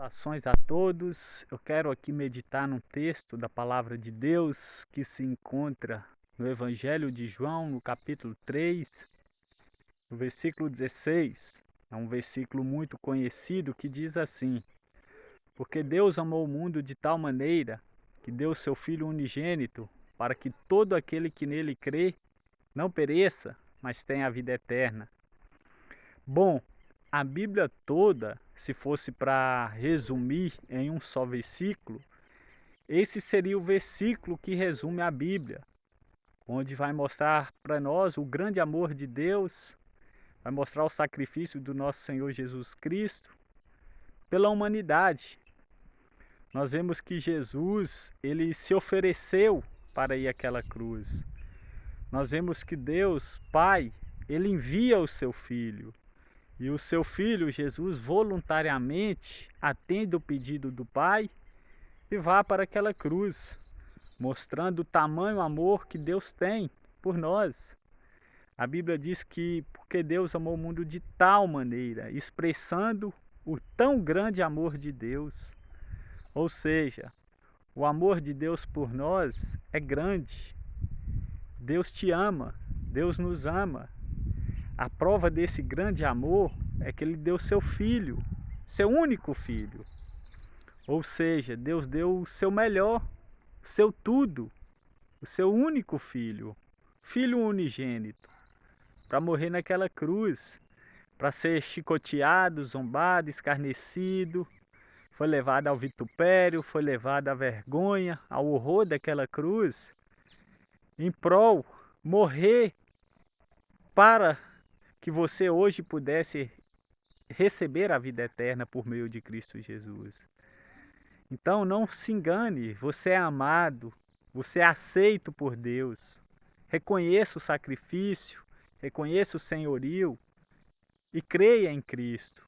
Saudações a todos. Eu quero aqui meditar num texto da palavra de Deus que se encontra no Evangelho de João, no capítulo 3, no versículo 16. É um versículo muito conhecido que diz assim: Porque Deus amou o mundo de tal maneira que deu seu Filho unigênito para que todo aquele que nele crê não pereça, mas tenha a vida eterna. Bom, a Bíblia toda, se fosse para resumir em um só versículo, esse seria o versículo que resume a Bíblia, onde vai mostrar para nós o grande amor de Deus, vai mostrar o sacrifício do nosso Senhor Jesus Cristo pela humanidade. Nós vemos que Jesus, ele se ofereceu para ir àquela cruz. Nós vemos que Deus, Pai, ele envia o seu Filho. E o seu filho, Jesus, voluntariamente atende o pedido do Pai e vá para aquela cruz, mostrando o tamanho amor que Deus tem por nós. A Bíblia diz que porque Deus amou o mundo de tal maneira, expressando o tão grande amor de Deus. Ou seja, o amor de Deus por nós é grande. Deus te ama, Deus nos ama. A prova desse grande amor é que ele deu seu filho, seu único filho. Ou seja, Deus deu o seu melhor, o seu tudo, o seu único filho, filho unigênito, para morrer naquela cruz, para ser chicoteado, zombado, escarnecido. Foi levado ao vitupério, foi levado à vergonha, ao horror daquela cruz, em prol, morrer para que você hoje pudesse receber a vida eterna por meio de Cristo Jesus. Então não se engane, você é amado, você é aceito por Deus. Reconheça o sacrifício, reconheça o senhorio e creia em Cristo.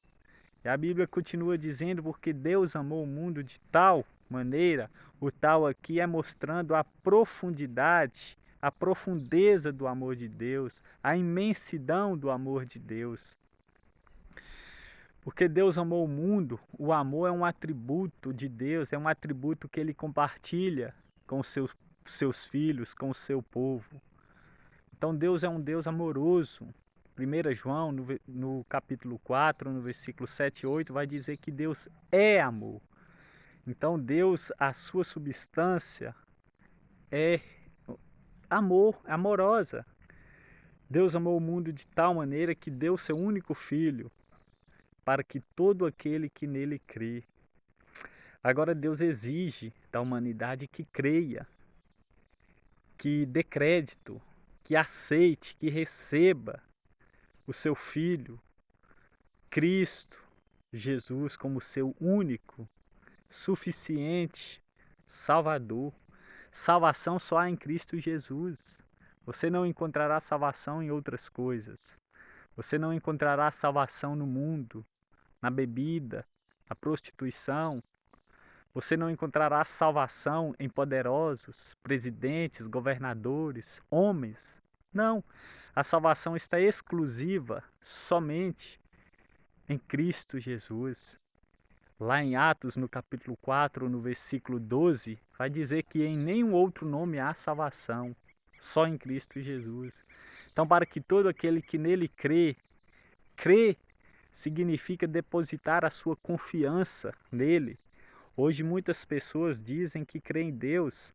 E a Bíblia continua dizendo, porque Deus amou o mundo de tal maneira, o tal aqui é mostrando a profundidade, a profundeza do amor de Deus, a imensidão do amor de Deus. Porque Deus amou o mundo, o amor é um atributo de Deus, é um atributo que ele compartilha com os seus filhos, com o seu povo. Então Deus é um Deus amoroso. 1 João, no capítulo 4, no versículo 7 e 8, vai dizer que Deus é amor. Então Deus, a sua substância é amor, é amorosa. Deus amou o mundo de tal maneira que deu seu único filho, para que todo aquele que nele crê. Agora Deus exige da humanidade que creia, que dê crédito, que aceite, que receba o seu Filho, Cristo Jesus, como seu único, suficiente Salvador. Salvação só há em Cristo Jesus. Você não encontrará salvação em outras coisas. Você não encontrará salvação no mundo, na bebida, na prostituição. Você não encontrará salvação em poderosos, presidentes, governadores, homens. Não, a salvação está exclusiva somente em Cristo Jesus. Lá em Atos, no capítulo 4, no versículo 12, vai dizer que em nenhum outro nome há salvação, só em Cristo Jesus. Então, para que todo aquele que nele crê significa depositar a sua confiança nele. Hoje muitas pessoas dizem que creem em Deus,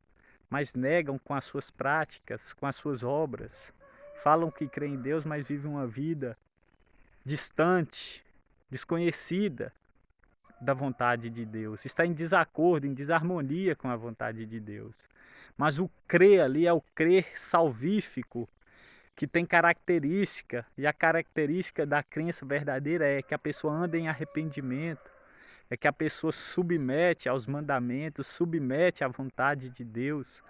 mas negam com as suas práticas, com as suas obras. Falam que creem em Deus, mas vivem uma vida distante, desconhecida da vontade de Deus. Está em desacordo, em desarmonia com a vontade de Deus. Mas o crer ali é o crer salvífico, que tem característica, e a característica da crença verdadeira é que a pessoa anda em arrependimento, é que a pessoa submete aos mandamentos, submete à vontade de Deus.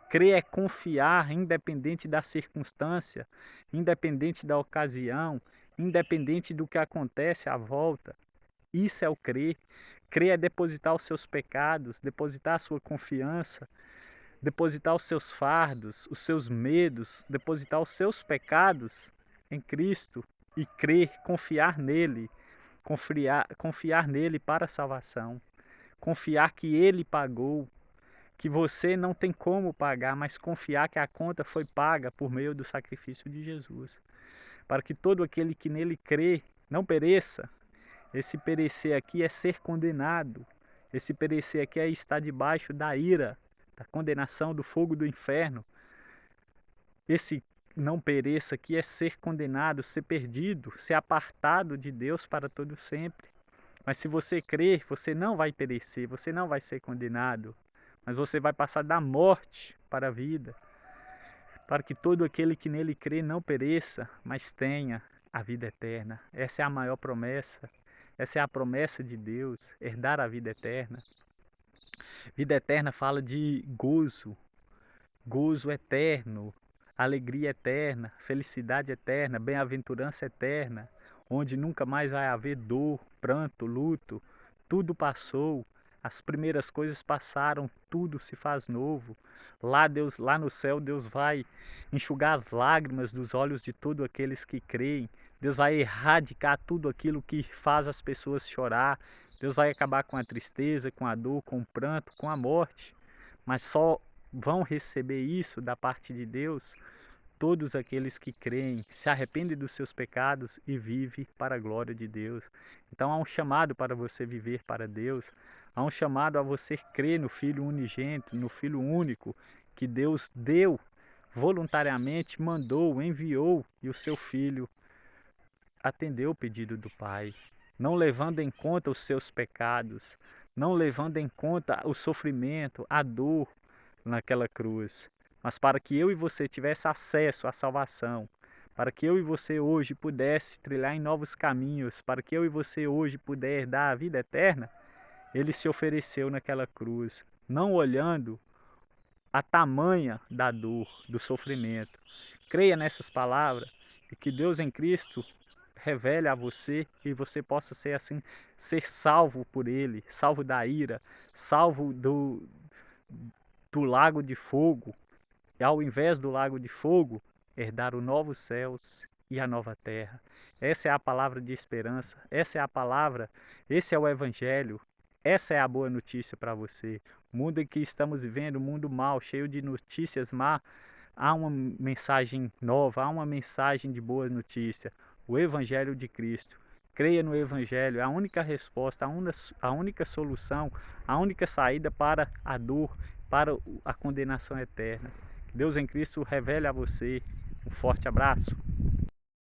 Crer é confiar, independente da circunstância, independente da ocasião, independente do que acontece à volta. Isso é o crer. Crer é depositar os seus pecados, depositar a sua confiança, depositar os seus fardos, os seus medos, depositar os seus pecados em Cristo e crer, confiar nele. confiar nele para a salvação, confiar que ele pagou, que você não tem como pagar, mas confiar que a conta foi paga por meio do sacrifício de Jesus, para que todo aquele que nele crê não pereça. Esse perecer aqui é ser condenado. Esse perecer aqui é estar debaixo da ira, da condenação, do fogo do inferno. Esse não pereça aqui é ser condenado, ser perdido, ser apartado de Deus para todo sempre. Mas se você crer, você não vai perecer, você não vai ser condenado, mas você vai passar da morte para a vida, para que todo aquele que nele crê não pereça, mas tenha a vida eterna. Essa é a maior promessa. Essa é a promessa de Deus, herdar a vida eterna. Vida eterna fala de gozo, gozo eterno, alegria eterna, felicidade eterna, bem-aventurança eterna, onde nunca mais vai haver dor, pranto, luto. Tudo passou, as primeiras coisas passaram, tudo se faz novo. Lá no céu, Deus vai enxugar as lágrimas dos olhos de todos aqueles que creem. Deus vai erradicar tudo aquilo que faz as pessoas chorar. Deus vai acabar com a tristeza, com a dor, com o pranto, com a morte. Mas só vão receber isso da parte de Deus todos aqueles que creem, se arrependem dos seus pecados e vivem para a glória de Deus. Então há um chamado para você viver para Deus, há um chamado a você crer no Filho unigênito, no Filho único, que Deus deu voluntariamente, mandou, enviou, e o seu Filho atendeu o pedido do Pai, não levando em conta os seus pecados, não levando em conta o sofrimento, a dor naquela cruz, mas para que eu e você tivesse acesso à salvação, para que eu e você hoje pudesse trilhar em novos caminhos, para que eu e você hoje pudesse dar a vida eterna, ele se ofereceu naquela cruz, não olhando a tamanha da dor, do sofrimento. Creia nessas palavras e que Deus em Cristo revele a você e você possa ser assim, ser salvo por Ele, salvo da ira, salvo do lago de fogo, e ao invés do lago de fogo, herdar os novos céus e a nova terra. Essa é a palavra de esperança, essa é a palavra, esse é o Evangelho, essa é a boa notícia para você. O mundo em que estamos vivendo, um mundo mau, cheio de notícias má, há uma mensagem nova, há uma mensagem de boa notícia, o Evangelho de Cristo. Creia no Evangelho, é a única resposta, a única solução, a única saída para a dor, para a condenação eterna. Deus em Cristo revele a você. Um forte abraço.